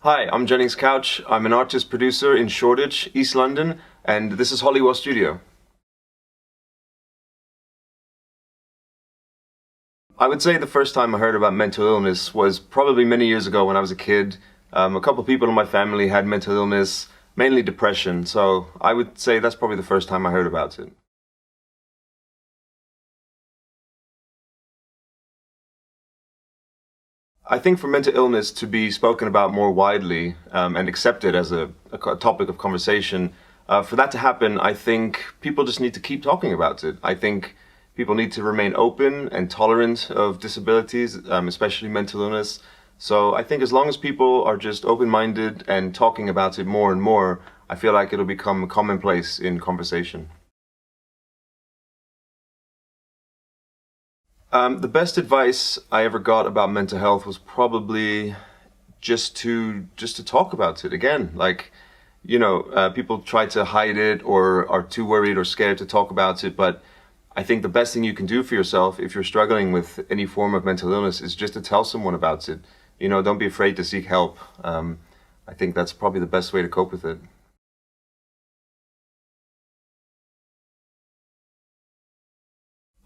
Hi, I'm Jennings Couch. I'm an artist producer in Shoreditch, East London, and this is Hollywood Studio. I would say the first time I heard about mental illness was probably many years ago when I was a kid. A couple of people in my family had mental illness, mainly depression, so I would say that's probably the first time I heard about it. I think for mental illness to be spoken about more widely and accepted as a topic of conversation, for that to happen, I think people just need to keep talking about it. I think people need to remain open and tolerant of disabilities, especially mental illness. So I think as long as people are just open-minded and talking about it more and more, I feel like it'll become commonplace in conversation. The best advice I ever got about mental health was probably just to talk about it again. Like, people try to hide it or are too worried or scared to talk about it. But I think the best thing you can do for yourself if you're struggling with any form of mental illness is just to tell someone about it. Don't be afraid to seek help. I think that's probably the best way to cope with it.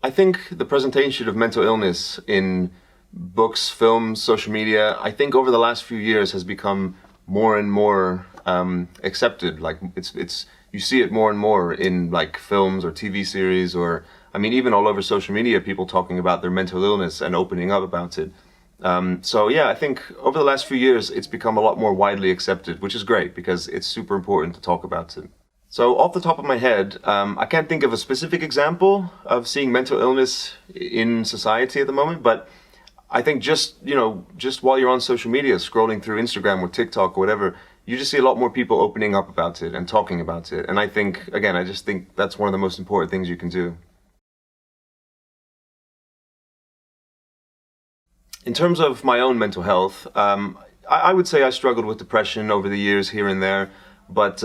I think the presentation of mental illness in books, films, social media, I think over the last few years has become more and more accepted. Like it's you see it more and more in like films or TV series, or I mean even all over social media, people talking about their mental illness and opening up about it. So yeah, I think over the last few years it's become a lot more widely accepted, which is great because it's super important to talk about it. So off the top of my head, I can't think of a specific example of seeing mental illness in society at the moment, but I think just while you're on social media, scrolling through Instagram or TikTok or whatever, you just see a lot more people opening up about it and talking about it. And I think, again, I just think that's one of the most important things you can do. In terms of my own mental health, I would say I struggled with depression over the years here and there, but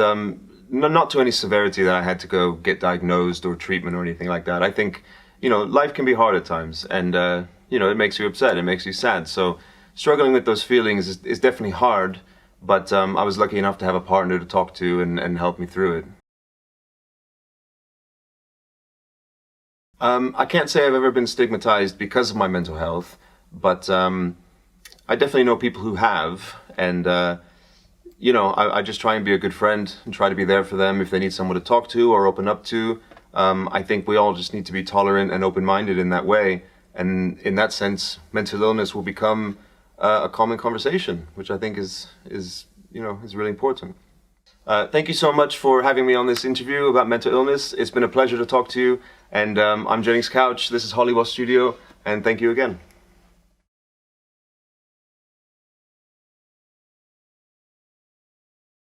not to any severity that I had to go get diagnosed or treatment or anything like that. I think, life can be hard at times and, it makes you upset, it makes you sad. So struggling with those feelings is definitely hard, but I was lucky enough to have a partner to talk to and help me through it. I can't say I've ever been stigmatized because of my mental health, but I definitely know people who have, and I just try and be a good friend and try to be there for them if they need someone to talk to or open up to. I think we all just need to be tolerant and open-minded in that way, and in that sense, mental illness will become a common conversation, which I think is really important. Thank you so much for having me on this interview about mental illness. It's been a pleasure to talk to you. And I'm Jennings Couch. This is Hollywood Studio. And thank you again.